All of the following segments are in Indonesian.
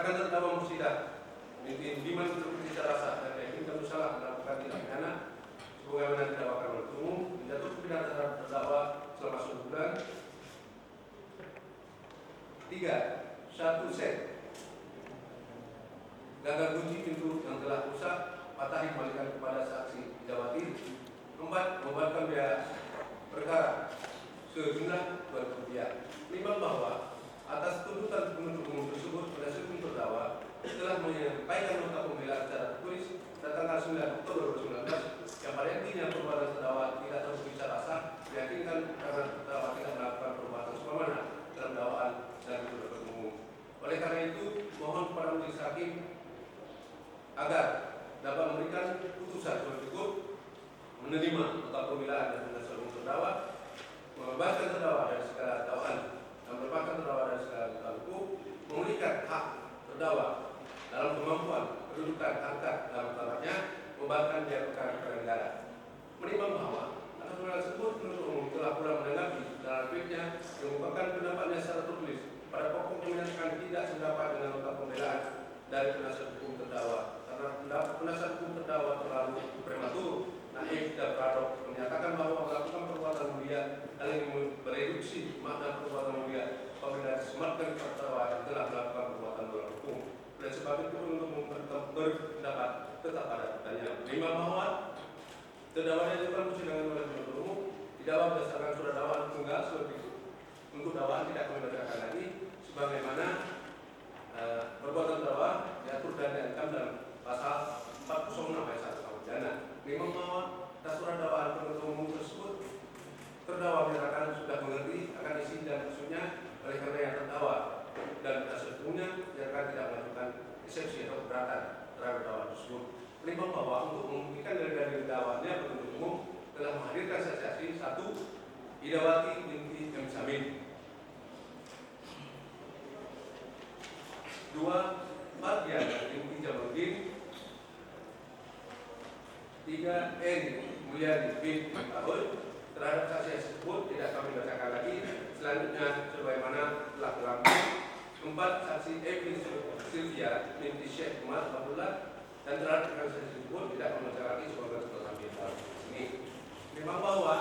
Sedangkan terdakwa Mursidah binti Biman terbukti secara sah dan meyakinkan bersalah melakukan tindak pidana sebagaimana didakwakan oleh umum, menjatuhkan pidana terhadap terdakwa selama 1 bulan. 3. Satu set gagal kunci pintu yang telah rusak patah dikembalikan kepada saksi Idawati. 4. Membuatkan biaya perkara sejumlah Rp2.000. Menimbang bahwa atas tuntutan penuntut umum tersebut penasihat hukum terdakwa telah menyampaikan nota pembelaan secara tertulis pada tanggal 9 Oktober 2019 yang pada intinya perbuatan terdakwa tidak terbukti secara sah, meyakinkan karena terdakwa tidak melakukan perbuatan sebagaimana dalam dakwaan dan penuntut umum. Oleh karena itu, mohon kepada majelis hakim agar dapat memberikan putusan yang cukup menerima nota pembelaan dan penasihat hukum terdakwa, membebaskan terdakwa dari segala dakwaan dan melepaskan terdakwa dari segala tuntutan hukum, memulihkan hak terdakwa dalam kemampuan kedudukan harkat dalam tanahnya, membatalkan biaya perkara kepada negara. Menimbang bahwa atas pembelaan tersebut penuntut umum telah pula menanggapi dalam tweetnya yang merupakan pendapatnya secara tertulis pada pokoknya menyatakan tidak sependapat dengan nota pembelaan dari penasihat hukum terdakwa karena pendapat penasihat hukum terdakwa terlalu prematur, naif dan paradok, menyatakan bahwa melakukan perbuatan mulia hal ini mereduksi makna perbuatan mulia apabila disematkan kepada terdakwa yang telah melakukan perbuatan melanggar hukum. Dan sebab itu penuntut umum berpendapat tetap pada pertanyaan. 5. Bahwa terdakwa yang dilakukan persidangan oleh penuntut umum didakwa berdasarkan surat dakwaan tunggal seperti itu. Untuk dakwaan tidak kami bacakan lagi sebagaimana perbuatan terdakwa diatur dan diancam dalam pasal 406 ayat 1 KUH pidana. 5. Bahwa atas surat dakwaan penuntut umum tersebut terdakwa menyatakan sudah mengerti akan isi dan maksudnya, oleh karena yang terdakwa dan penasihat hukumnya dinyatakan tidak melakukan eksepsi atau keberatan terhadap dakwaan tersebut. 5. Bahwa untuk membuktikan dari dakwaannya penuntut umum telah menghadirkan saksi-saksi. 1. Idawati binti M. Samin. 2. Mardian binti Jamaluddin. 3. N. Mulyani binti Tahun. Terhadap saksi tersebut tidak kami bacakan lagi. Selanjutnya sebagaimana telah terangkum. 4. Saksi Evi Sylvia binti Syekh Umar Abdullah. Dan terhadap saksi tersebut tidak kami bacakan lagi sebagaimana telah kami ini. Memang bahwa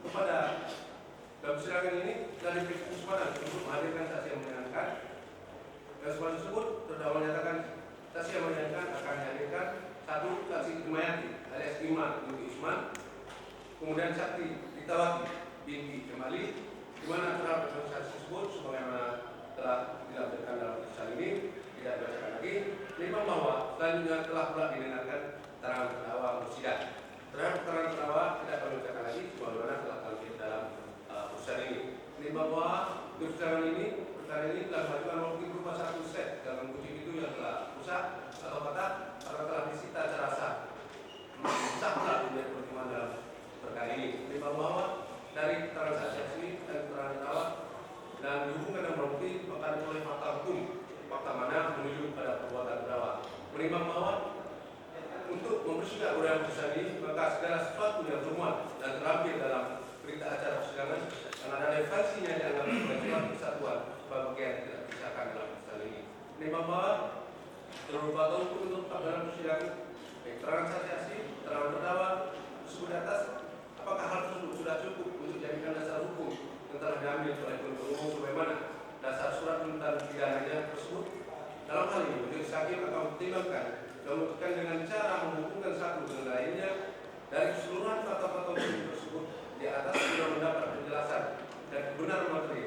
kepada dalam persidangan ini dari pihak kesempatan untuk menghadirkan saksi yang menyenangkan. Dan kesempatan tersebut terdakwa menyatakan saksi yang menyenangkan akan dihadirkan. 1. Saksi Imayati alias Ima binti Usman. Kemudian saksi Ditawati binti Kemali, di mana terhadap saksi tersebut sebagaimana telah dilampirkan dalam putusan ini tidak dibacakan lagi. 5. Bahwa selanjutnya telah pula didengarkan keterangan terdakwa Mursidah. Terhadap keterangan terdakwa tidak kami bacakan lagi sebagaimana telah terlampir dalam putusan ini. 5. Bahwa persidangan ini perkara ini telah dilakukan oleh berupa satu set dalam kunci itu yang telah rusak atau patah karena telah disita secara sah. Sah pula menjadi pertimbangan dalam perkara ini. 5. Bahwa dari keterangan saksi dan keterangan terdakwa dan dihubungkan dengan bukti bahkan oleh fakta hukum, fakta mana menuju pada perbuatan terdakwa. Menimbang bahwa untuk mempersidak uraian putusan ini maka segala sesuatu yang termuat dan terlampir dalam berita acara persidangan yang ada relevansinya dianggap sebagai suatu kesatuan bagian tidak dipisahkan dalam putusan ini. Menimbang bahwa seluruh fakta hukum untuk dalam persidangan, keterangan saksi, keterangan terdakwa tersebut di atas, apakah hal tersebut sudah cukup untuk dijadikan dasar hukum yang telah diambil oleh penuntut umum sebagaimana dasar surat tuntutan pidananya tersebut? Dalam hal ini, majelis hakim akan mempertimbangkan dan membuktikan dengan cara menghubungkan satu dengan lainnya dari keseluruhan fakta-fakta hukum tersebut di atas sudah mendapat penjelasan dan kebenaran materi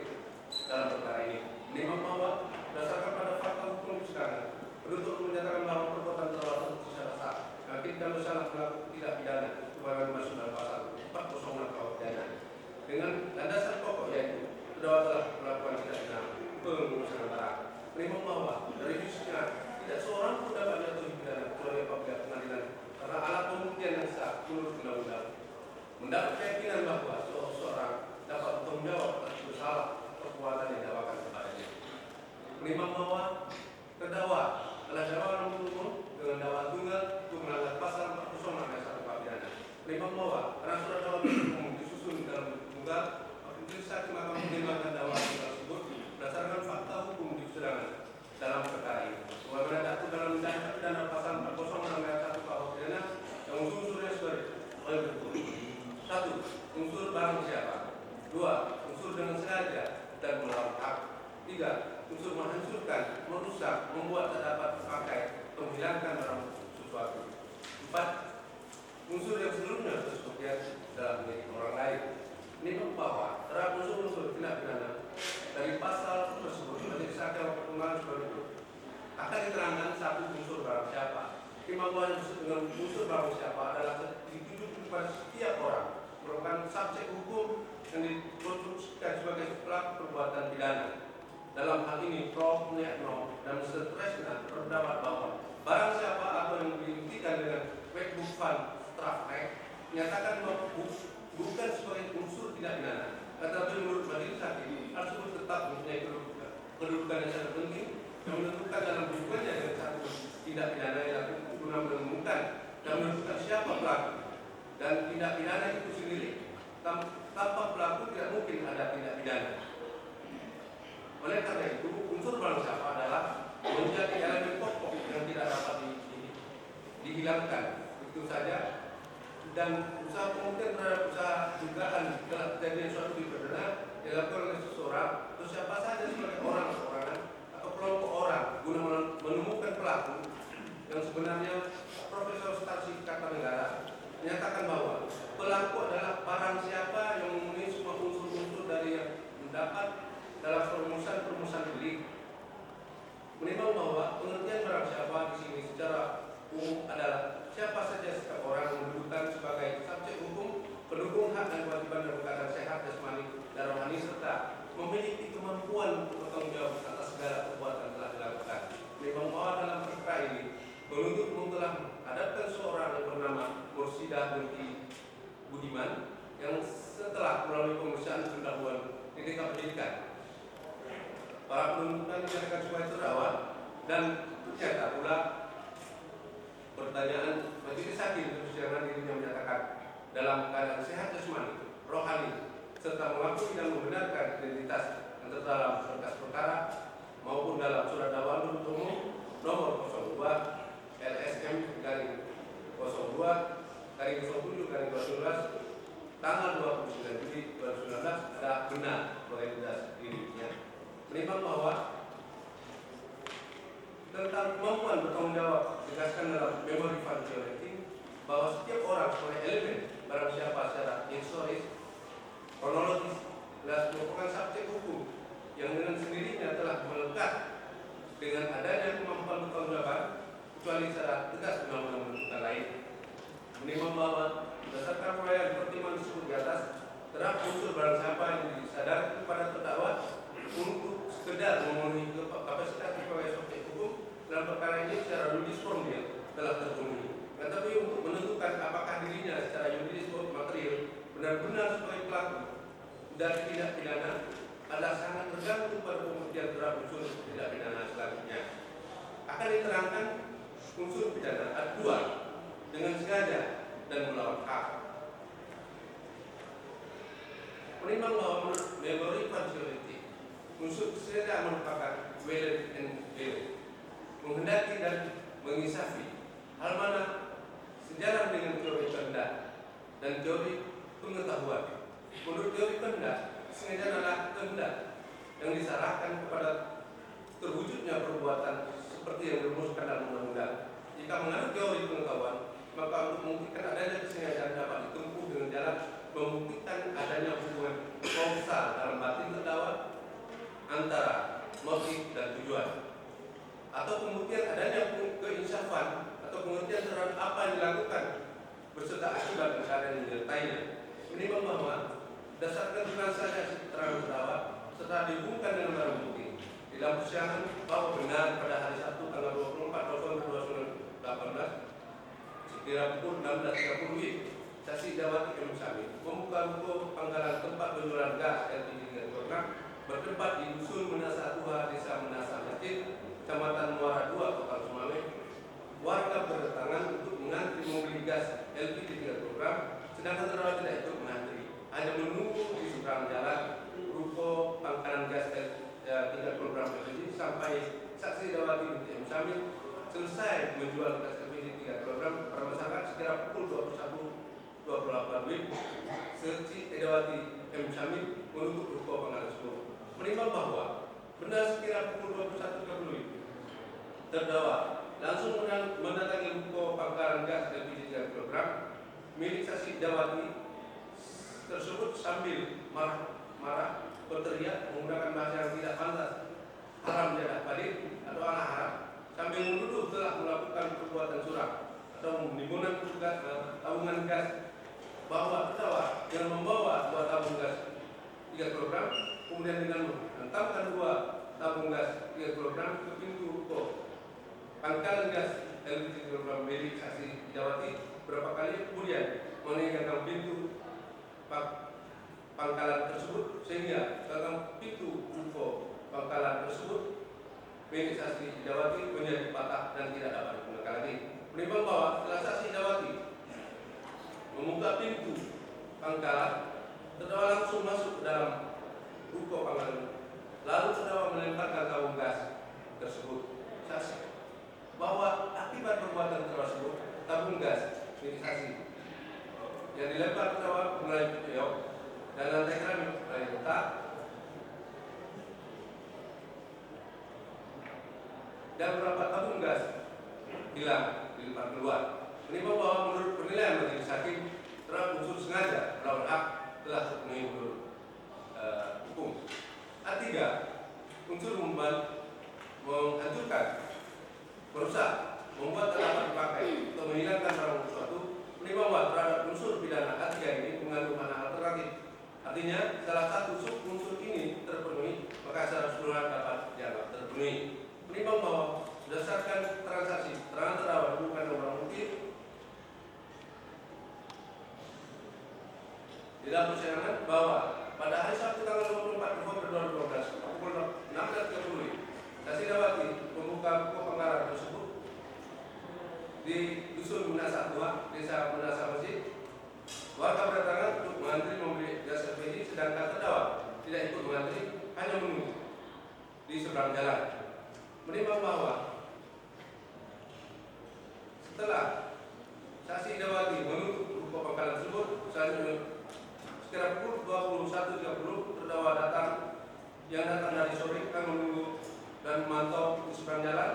dalam perkara ini. Menimbang bahwa berdasarkan pada fakta hukum persidangan, penuntut menyatakan bahwa perbuatan terdakwa tersebut secara sah, mengakibatkan bersalah pelaku tidak pidana sebagaimana dimaksud dalam pasal 406 KUH pidana. Dengan landasan pokok yaitu terdakwa telah melakukan tindak pidana pengurusan barang. Menimbang bahwa dari fisiknya tidak seorang pun dapat jatuh pidana kecuali apabila pengadilan karena alat pembuktian yang sah menurut undang-undang mendapat keyakinan bahwa seorang dapat bertanggung jawab atas bersalah perbuatan yang didakwakan kepadanya. Menimbang bahwa terdakwa telah dakwaan umum dengan dakwaan tunggal untuk melanggar pasal 406 ayat 1 KUH pidana. Menimbang bahwa karena surat dakwaan umum disusun dalam tunggal, majelis hakim akan mempertimbangkan dakwaan tersebut berdasarkan fakta hukum di persidangan dan melawan hak. 3. Unsur menghancurkan, merusak, membuat tak dapat dipakai, menghilangkan barang sesuatu. 4. Unsur yang sebelumnya bersebagian dalam milik orang lain. Ini membawa terhadap unsur-unsur tindak pidana dari pasal tersebut menjadi sakit perkembangan seperti itu. Akan diterangkan satu unsur barang siapa. Kemampuan dengan unsur barang siapa adalah ditujukan kepada setiap orang merupakan subjek hukum yang dikonstruksikan sebagai pelaku perbuatan pidana. Dalam hal ini, Prof. Niatno dan Mr. Tresna berpendapat bahwa barang siapa atau yang dibuktikan dengan Wetbook Fund Strafrecht menyatakan bahwa bukan sebagai unsur tidak pidana, tetapi menurut majelis hakim hal tersebut tetap mempunyai kedudukan yang sangat penting yang menentukan dalam hubungannya dengan satu tindak pidana yang guna menemukan dan menentukan siapa pelaku, dan tindak pidana itu sendiri tanpa pelaku tidak mungkin ada tindak pidana. Oleh karena itu, unsur barang siapa adalah menjadi elemen pokok yang tidak dapat dihilangkan. Itu saja. Dan usaha pembuktian terhadap usaha dugaan telah terjadi suatu pidana dilakukan oleh seseorang atau siapa saja sebagai orang-orangan atau kelompok orang guna menemukan pelaku yang sebenarnya. Profesor Stasi Kartanegara menyatakan bahwa pelaku adalah barang siapa yang memenuhi semua unsur-unsur dari yang mendapat dalam perumusan delik. Menimbang bahwa pengertian barang siapa di sini secara umum adalah siapa saja setiap orang yang mendudukan sebagai subjek hukum, pendukung hak dan kewajiban dalam keadaan sehat jasmani dan rohani serta memiliki kemampuan untuk bertanggung jawab atas segala perbuatan telah dilakukan. Menimbang bahwa dalam perkara ini penuntut umum telah menghadapkan seorang yang bernama Mursidah Binti Budiman yang setelah melalui pemeriksaan pendahuluan di tingkat pendidikan. Para penuntutan dinyatakan sebagai terdakwa dan ternyata pula pertanyaan majelis hakim persidangan dirinya menyatakan dalam keadaan sehat jasmani, rohani, serta mengakui dan membenarkan identitas yang terdalam berkas perkara maupun dalam surat dakwaan penuntut umum nomor 02 LSM garing 02 garing 07 garing 2012 tanggal 29 Juli 2019 adalah benar sebagai identitas dirinya. Menimbang bahwa tentang kemampuan bertanggung jawab ditegaskan dalam memori fund theoretic bahwa setiap orang sebagai elemen barang siapa secara historis, kronologis, jelas merupakan subjek hukum yang dengan sendirinya telah melekat dengan adanya kemampuan bertanggung jawab kecuali secara tegas undang-undang menentukan lain. Menimbang bahwa berdasarkan uraian pertimbangan tersebut di atas terhadap unsur barang siapa yang disadarkan kepada terdakwa untuk sekedar memenuhi kapasitas sebagai subjek hukum dalam perkara ini secara yuridis formil telah terpenuhi. Tetapi untuk menentukan apakah dirinya secara yuridis material benar-benar sebagai pelaku dari tindak pidana adalah sangat tergantung pada pembuktian terhadap unsur tindak pidana selanjutnya. Akan diterangkan unsur pidana ada dua, dengan sengaja dan melawan hak. Menimbang bahwa menurut memori partiality unsur kesengajaan merupakan will and will, menghendaki dan mengisafi, hal mana sejalan dengan teori kehendak dan teori pengetahuan. Menurut teori kehendak, kesengajaan adalah kehendak yang disalahkan kepada terwujudnya perbuatan seperti yang dirumuskan dalam undang-undang. Jika menganut teori pengetahuan, maka untuk membuktikan adanya kesengajaan dapat ditempuh dengan jalan membuktikan adanya hubungan kausal dalam batin terdakwa antara motif dan tujuan, atau pembuktian adanya keinsafan atau pengertian terhadap apa yang dilakukan beserta akibat keadaan yang dinyertainya. Menimbang bahwa berdasarkan transaksi keterangan terdakwa serta dihubungkan dengan barang bukti di dalam persidangan bahwa benar pada hari Sabtu tanggal 24 November 2018 sekira pukul 16.30 WIB, saksi Dawati M. Sami membuka ruko pangkalan tempat penjualan gas LPG dengan program bertempat di Dusun Menasa 2, Desa Menasa Masjid, Kecamatan Muara 2, Kota Sumawe. Warga berdatangan untuk mengantri membeli gas LPG 3 program, sedangkan terdakwa tidak ikut mengantri, hanya menunggu di seberang jalan ruko pangkalan gas 3 program LPG sampai saksi Dawati M. Sami selesai menjual gas LPG 3 program pada masyarakat sekira pukul 21.28 WIB. Saksi Dawati M. Sami menutup ruko pangkalan tersebut. menimbang bahwa benar sekira pukul 21.30 terdakwa langsung mendatangi ruko pangkalan gas LPG 3 kg milik saksi Dawati tersebut sambil marah-marah berteriak menggunakan bahasa yang tidak pantas, haram jadah balik atau anak haram, sambil menuduh telah melakukan perbuatan suram atau menimbulkan tabungan gas, bahwa terdakwa yang membawa 2 tabung gas 3 kg kemudian dengan menghantamkan 2 tabung gas 3 kg ke pintu ruko pangkalan gas LPG 3 kg milik saksi Dawati berapa kali, kemudian meninggalkan pintu pangkalan tersebut sehingga gagang pintu ruko pangkalan tersebut milik saksi Dawati menjadi patah dan tidak dapat digunakan lagi. Menimbang bahwa setelah saksi Dawati membuka pintu pangkalan, terdakwa langsung masuk ke dalam ruko pangkalan, lalu terdakwa melemparkan tabung gas tersebut. Saksi bahwa akibat perbuatan tersebut tabung gas milik saksi yang dilempar terdakwa mulai beliau dan lantai keramik mulai retak dan beberapa tabung gas hilang dilempar keluar. Menimbang bahwa menurut penilaian majelis hakim terhadap unsur sengaja melawan hak telah terpenuhi menurut hukum. A3 unsur menghancurkan, merusak, membuat tak dapat dipakai atau menghilangkan barang sesuatu. Menimbang bahwa terhadap unsur pidana A3 ini mengandung makna alternatif. Artinya salah satu sub unsur ini terpenuhi, maka secara keseluruhan dapat dianggap terpenuhi. Menimbang bahwa berdasarkan transaksi keterangan terdakwa bukan barang bukti di dalam persidangan bahwa pada hari Sabtu tanggal 24 November 2012 pukul 16.30 saksi Dawati membuka ruko pangkalan tersebut di Dusun Menasa 2, Desa Menasa Masjid. Warga berdatangan untuk mengantri membeli gas LPG, sedangkan terdakwa tidak ikut mengantri, hanya menunggu di seberang jalan. Menimbang bahwa setelah saksi Dawati menutup ruko pangkalan tersebut, sekitar pukul 21.30 terdakwa yang datang dari sore akan menunggu dan memantau di seberang jalan,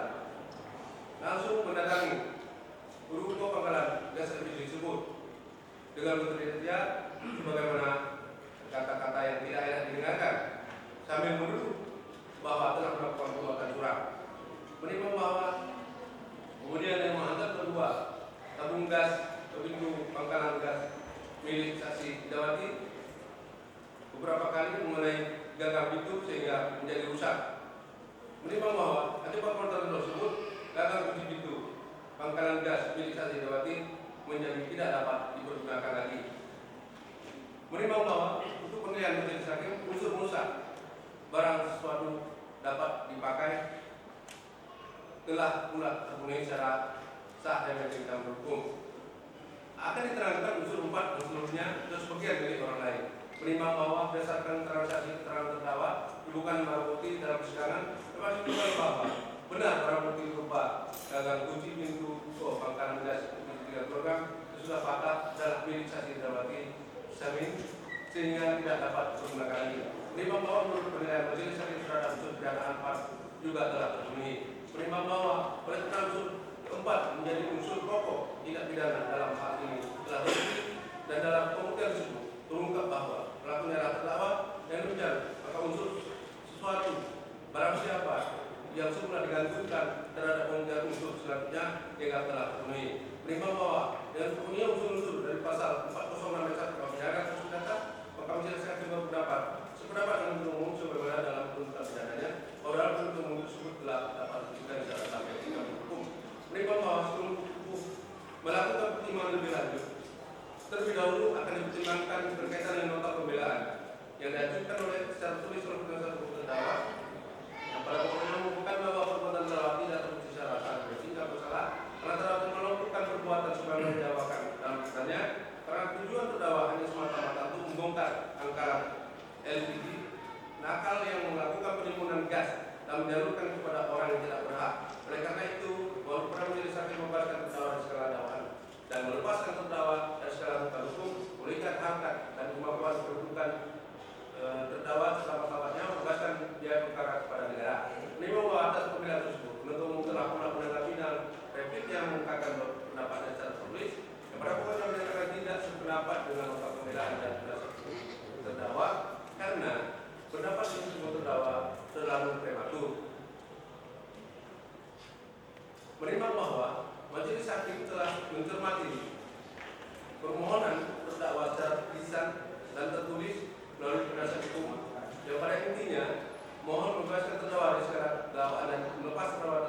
langsung mendatangi ruko pangkalan gas LPG tersebut dengan berteriak sebagaimana kata-kata yang tidak enak didengarkan sambil menuduh bahwa telah melakukan perbuatan suram. Menimbang bahwa kemudian yang menghantar kedua tabung gas ke pintu pangkalan gas milik saksi Dawati beberapa kali mengenai gagang pintu sehingga menjadi rusak. Menimbang bahwa akibat perbuatan tersebut gagang kunci pintu pangkalan gas milik saksi Dawati menjadi tidak dapat dipergunakan lagi. Menimbang bahwa untuk penilaian majelis hakim unsur merusak barang sesuatu dapat dipakai telah pula terpenuhi secara sah dan legal berhukum. Akan diterangkan unsur 4 dan seluruhnya dan sebagian milik orang lain. Menimbang bahwa berdasarkan transaksi keterangan terdakwa bukan barang bukti dalam persidangan, termasuk juga bahwa benar barang bukti berupa gagang kunci pintu pangkalan gas 3 kg sudah patah dalam milik saksi Dawati Samin sehingga tidak dapat digunakan lagi. Menimbang bahwa menurut penilaian majelis hakim terhadap unsur pidana 4 juga telah terpenuhi. Menimbang bahwa oleh karena unsur keempat menjadi unsur pokok tidak pidana dalam hal ini telah terbukti dan dalam pembuktian tersebut terungkap bahwa pelakunya adalah terdakwa dan demikian maka unsur sesuatu barang siapa yang semula digantungkan terhadap pembuktian unsur selanjutnya dianggap telah terpenuhi. Menimbang bahwa dengan terpenuhi unsur-unsur dari pasal 406 ayat 1 KUH penyiaran tersebut data, maka majelis hakim berpendapat sependapat dengan penuntut umum sebagaimana dalam tuntutan pidananya bahwa dalam penuntut umum tersebut telah dapat dibuktikan secara sampai tingkat hukum. Menimbang bahwa sebelum hukum melakukan pertimbangan lebih lanjut, terlebih dahulu akan dipertimbangkan berkaitan dengan nota pembelaan yang diajukan oleh secara tulis oleh penasihat hukum terdakwa yang pada pokoknya menunjukkan bahwa perbuatan terdakwa tidak terbukti secara sah dan bersalah karena terdakwa melakukan perbuatan sebagaimana didakwakan dalam putusannya karena tujuan terdakwa hanya semata-mata untuk membongkar angkara LPG nakal yang melakukan penimbunan gas dan menyalurkan kepada orang yang tidak berhak. Oleh karena itu, bahwa pernah menjadi saksi membebaskan terdakwa dari segala dakwaan dan melepaskan terdakwa dari segala hukuman hukum, memulihkan harkat dan kemampuan kedudukan terdakwa serta martabatnya, membebaskan kepada negara. Menimbang bahwa atas pemilihan tersebut, penuntut umum telah menanggapi dan replik yang mengungkapkan pendapatnya secara tertulis, yang pada pokoknya menyatakan tidak sependapat dengan nota pembelaan dan penasihat terdakwa karena pendapat yang disebut terdakwa terlalu prematur. Menimbang bahwa majelis hakim telah mencermati permohonan terdakwa secara lisan dan tertulis melalui penasihat hukum yang pada intinya mohon membebaskan terdakwa dari segala dakwaan dan melepas terdakwa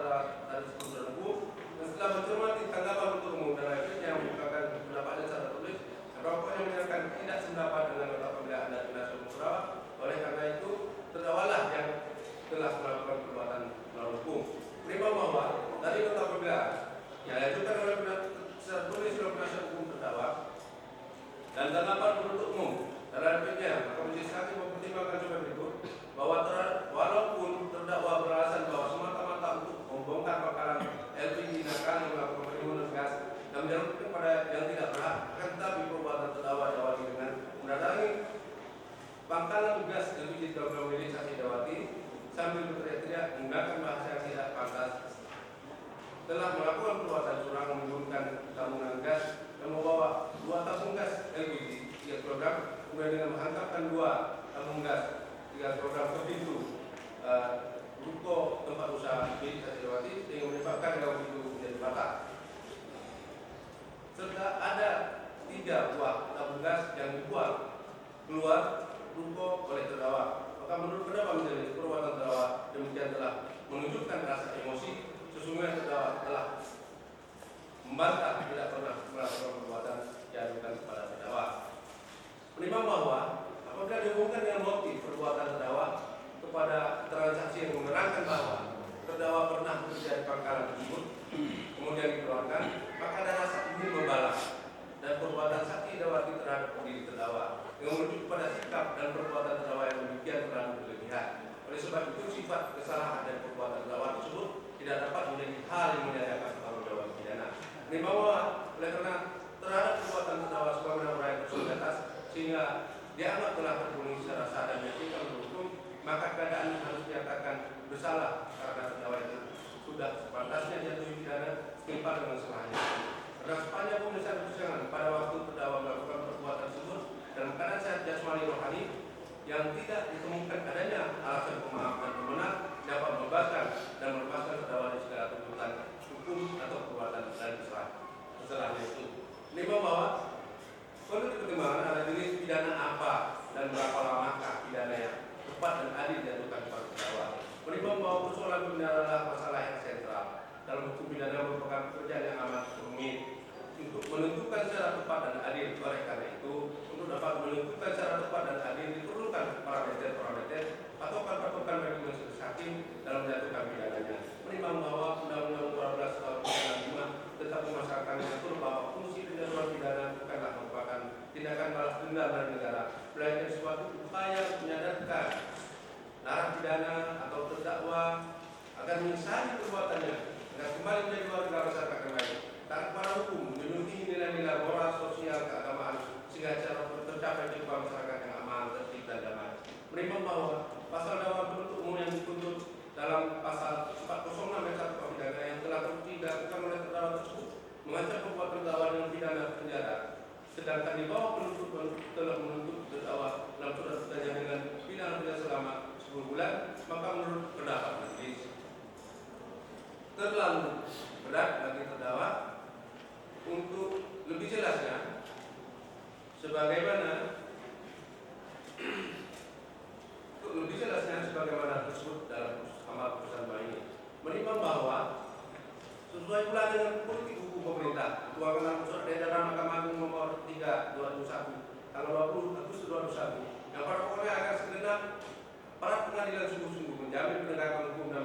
dari keputusan hukum, dan setelah mencermati tanggapan penuntut umum dan efeknya yang mengungkapkan pendapatnya secara tertulis yang pokoknya menyatakan tidak sependapat dengan nota pembelaan dan penasihat hukum terdakwa. Oleh karena itu terdakwalah yang telah melakukan perbuatan melawan hukum. Menimbang bahwa dari nota pembelaan yang diajukan oleh secara tertulis oleh penasihat hukum terdakwa dan tanggapan penuntut umum dalam efeknya, maka majelis hakim mempertimbangkan sebagai berikut bahwa walaupun terdakwa beralasan bahwa semata-mata untuk membongkar bakaran LPG nakal yang melakukan penimbunan gas dan menjalurkan kepada yang tidak berhak, akan tetapi perbuatan terdakwa Dawati dengan mendatangi pangkalan gas LPG dalam milik saksi Dawati sambil berteriak-teriak menggunakan bahasa yang tidak pantas, telah melakukan perbuatan curang menggunakan tabungan gas dan membawa 2 tabung gas LPG 3 kg, kemudian dengan menghantarkan 2 tabung gas 3 kg ke pintu ruko tempat usaha milik saksi Dawati sehingga menyebabkan gawang itu menjadi patah. Serta ada 3 buah tabung gas yang dibuang keluar ruko oleh terdakwa. Maka menurut pendapat majelis, perbuatan terdakwa demikian telah menunjukkan rasa emosi. Sesungguhnya terdakwa telah membantah tidak pernah melakukan perbuatan yang dilakukan kepada terdakwa. Menimbang bahwa apabila dihubungkan dengan motif perbuatan terdakwa kepada keterangan saksi yang menerangkan bahwa terdakwa pernah bekerja di pangkalan tersebut kemudian dikeluarkan, maka ada rasa ingin membalas dan perbuatan saksi Dawati terhadap diri terdakwa yang merujuk pada sikap dan perbuatan terdakwa yang demikian terlalu berlebihan. Oleh sebab itu sifat kesalahan dan perbuatan terdakwa tersebut tidak dapat menjadi hal yang menyatakan pertanggungjawaban pidana. Menimbang bahwa oleh karena terhadap perbuatan terdakwa sebagaimana uraian tersebut di atas sehingga dianggap telah terpenuhi secara sah dan meyakinkan menurut hukum, maka keadaan harus dinyatakan bersalah karena terdakwa itu sudah sepantasnya jatuh pidana setimpal dengan kesalahannya. Karena sepanjang pemeriksaan persidangan pada waktu terdakwa melakukan perbuatan tersebut dalam keadaan sehat jasmani rohani yang tidak ditemukan adanya alasan pemaaf dan pembenar dapat membebaskan dan melepaskan terdakwa dari segala tuntutan hukum atau perbuatan dan kesalahannya itu. Menimbang bahwa perlu dipertimbangkan ada jenis pidana apa dan berapa lamakah pidana yang tepat dan adil dijatuhkan kepada terdakwa. Menimbang bahwa persoalan pidana adalah masalah yang sentral dalam hukum pidana, merupakan pekerjaan yang amat rumit untuk menentukan secara tepat dan adil. Oleh karena itu, untuk dapat menentukan secara tepat dan adil diperlukan parameter atau patokan bagi majelis hakim dalam menjatuhkan pidananya. Menimbang bahwa Undang-Undang 12 Tahun 1995 tentang pemasarakatan mengatur bahwa fungsi penjatuhan pidana bukanlah merupakan tindakan balas dendam dari negara, melainkan suatu upaya menyadarkan narapidana atau terdakwa agar menyesali perbuatannya dan kembali menjadi warga masyarakat yang baik, taat kepada hukum, menjunjung nilai-nilai moral, sosial, keagamaan sehingga cara tercapai kehidupan masyarakat yang aman, tertib dan damai. Menimbang bahwa pasal dakwaan penuntut umum yang dituntut dalam pasal 406 ayat 1 pidana yang telah terbukti dilakukan oleh terdakwa tersebut mengancam perbuatan terdakwa dengan pidana penjara, sedangkan di bawah penuntut telah menuntut terdakwa dalam surat perjanjian dengan pidana penjara selama 10 bulan, maka menurut pendapat majelis terlalu berat bagi terdakwa. Untuk lebih jelasnya, sebagaimana tersebut dalam amal putusan ini, menimbang bahwa sesuai pula dengan politik hukum pemerintah, Ketua Kementerian Surat Edaran Mahkamah Agung Nomor 3/2021 tanggal 20 Agustus 2021 yang pada pokoknya agar segenap para pengadilan sungguh-sungguh menjamin penegakan hukum dan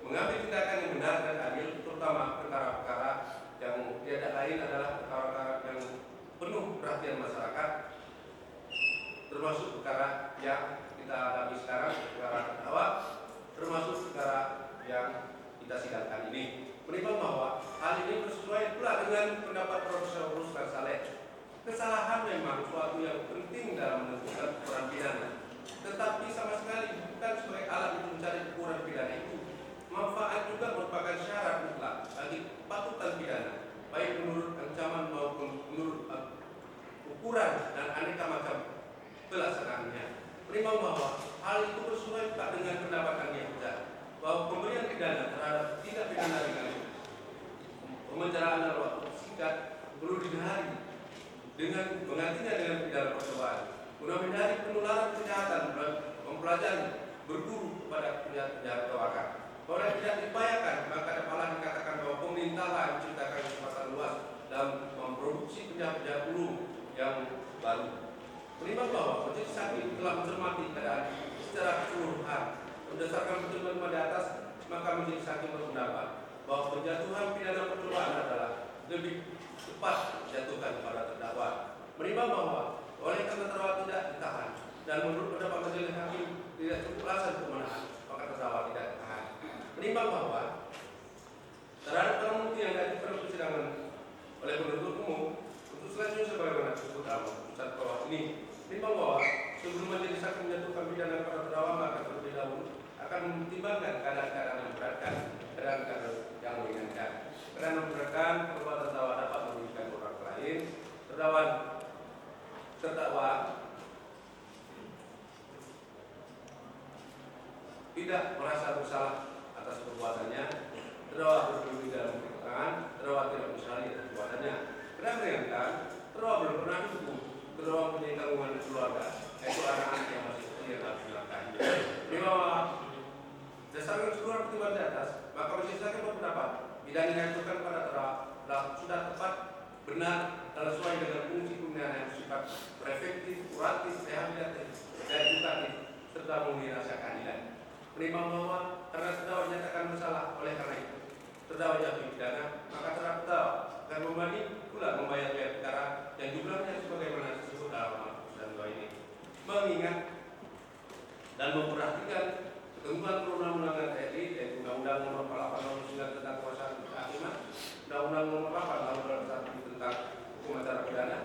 mengambil tindakan yang benar dan adil, terutama perkara-perkara yang tidak lain adalah perkara-perkara yang penuh perhatian masyarakat, termasuk perkara yang kita hadapi sekarang, perkara terdakwa, termasuk perkara yang kita sidangkan ini. Menimbang bahwa hal ini bersesuaian pula dengan pendapat Profesor Ruslan Saleh. Kesalahan memang suatu yang penting dalam menentukan ukuran pidana, tetapi sama sekali bukan sebagai alat untuk mencari baik menurut ancaman maupun menurut ukuran dan aneka macam pelaksanaannya, menimbang bahwa hal itu bersesuaian dengan pendapat yang diajukan bahwa pemberian pidana terhadap tindak pidana ringan pemenjaraan dalam waktu singkat perlu dihindari dengan menggantinya dengan pidana percobaan guna menghindari penularan kejahatan mempelajari berguru kepada penjahat tawakal. Kalau tidak diupayakan, maka dapat dikatakan bahwa pemerintah menciptakan kesempatan luas dalam memproduksi penjahat-penjahat umum yang baru. Menimbang bahwa majelis hakim telah mencermati keadaan secara keseluruhan berdasarkan pertimbangan di atas, maka majelis hakim berpendapat bahwa penjatuhan pidana percobaan adalah lebih tepat dijatuhkan kepada terdakwa. Menimbang bahwa oleh karena terdakwa tidak ditahan dan menurut pendapat majelis hakim tidak cukup alasan untuk menahan, maka terdakwa tidak ditahan. Menimbang bahwa terhadap barang bukti yang diajukan persidangan oleh penuntut umum untuk selanjutnya sebagaimana disebut dalam putusan bawah ini, menimbang bahwa sebelum majelis hakim menjatuhkan pidana kepada terdakwa, maka terlebih dahulu akan mempertimbangkan keadaan-keadaan yang memberatkan, keadaan-keadaan yang meringankan. Karena memberatkan perbuatan terdakwa dapat merugikan orang lain, terdakwa tidak merasa bersalah atas perbuatannya, terdakwa berkeluarga dalam keterangan, terdakwa tidak menyesali atas perbuatannya. Karena meringankan, terdakwa belum pernah dihukum, terdakwa mempunyai tanggungan keluarga, yaitu anak-anak yang masih kecil yang harus dinafkahi. Bahwa dasarkan seluruh pertimbangan di atas, maka majelis hakim berpendapat pidana yang diajukan pada terdakwa sudah tepat, benar, dan sesuai dengan fungsi pembinaan yang bersifat preventif, kuratif, rehabilitatif, dan edukatif, serta memenuhi rasa keadilan. Menimbang bahwa karena terdakwa dinyatakan bersalah, oleh karena itu terdakwa jatuh pidana, maka terdakwa akan kembali pula membayar biaya perkara yang jumlahnya sebagaimana disebut dalam putusan bawah ini. Mengingat dan memperhatikan ketentuan perundang-undangan TNI, yaitu Undang-Undang Nomor 8 Tahun 9 tentang Kekuasaan Kehakiman, Undang-Undang Nomor 8 Tahun 2001 tentang Hukum Acara Pidana,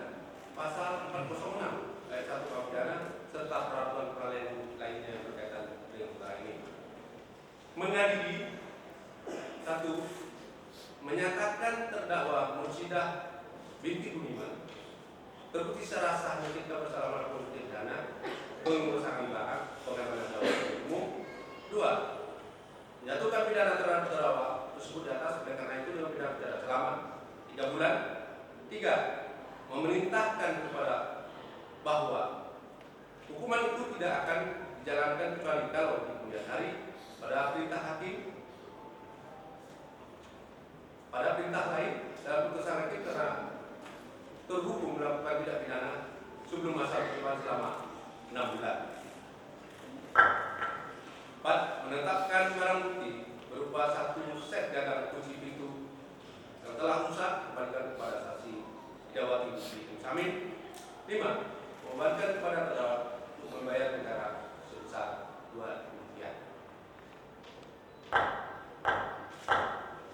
Pasal 406 ayat 1 KUH pidana, serta peraturan peralihan lainnya yang berkaitan dengan perkara ini. Mengadili 1. Menyatakan terdakwa Mursidah binti Budiman terbukti secara sah mencipta bersalah melakukan pidana, pengurusan barang, pengamanan jawab umum. 2. Menjatuhkan pidana terhadap terdakwa tersebut di atas, oleh karena itu dengan pidana penjara selama 3 bulan. 3. Memerintahkan kepada bahwa hukuman itu tidak akan dijalankan kecuali kalau di kemudian hari pada perintah hakim, pada perintah lain dalam putusan hakim karena terhukum melakukan tindak pidana sebelum masa hukuman selama 6 bulan. 4. Menetapkan barang bukti berupa 1 set gagang kunci pintu yang telah rusak kembalikan kepada saksi Dawati Binti Samin. 5. Membebankan kepada terdakwa untuk membayar negara sebesar 2 rupiah.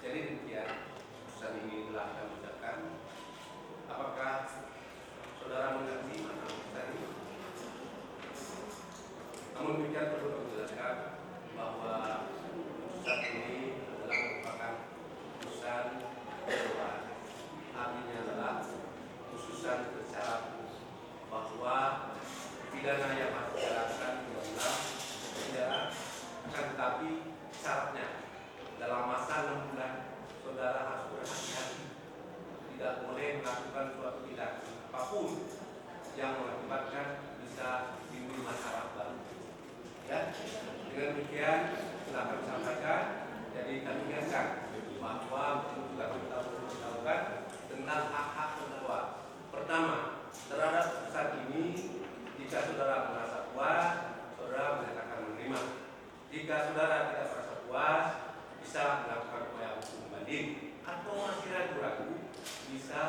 Jadi demikian putusan ini telah kami ucapkan. Apakah saudara mengerti mana putusan ini? Namun demikian perlu kami jelaskan bahwa putusan ini adalah merupakan putusan dewan. Artinya adalah putusan bersyarat bahwa pidana yang harus dijalankan adalah penjara, akan tetapi syaratnya dalam masa 6 bulan saudara harus berhati-hati, tidak boleh melakukan suatu tindakan apapun yang mengakibatkan bisa timbul masalah baru. Ya, dengan demikian telah kami sampaikan. Jadi kami ingatkan bahwa juga kita perlu melakukan tentang hak-hak terdakwa. Pertama, terhadap putusan ini, jika saudara merasa puas, saudara menyatakan menerima. Jika saudara tidak merasa puas, bisa melakukan upaya hukum banding, atau masih ragu-ragu, bisa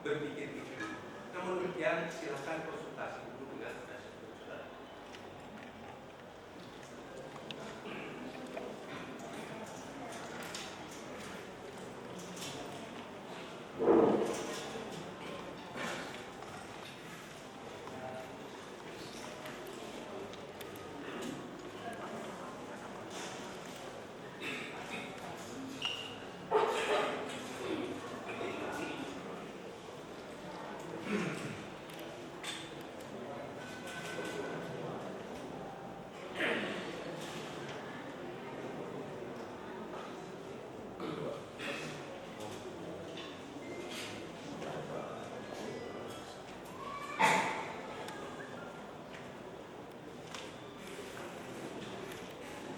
berpikir-pikir. Namun demikian, silakan konsultasi dulu dengan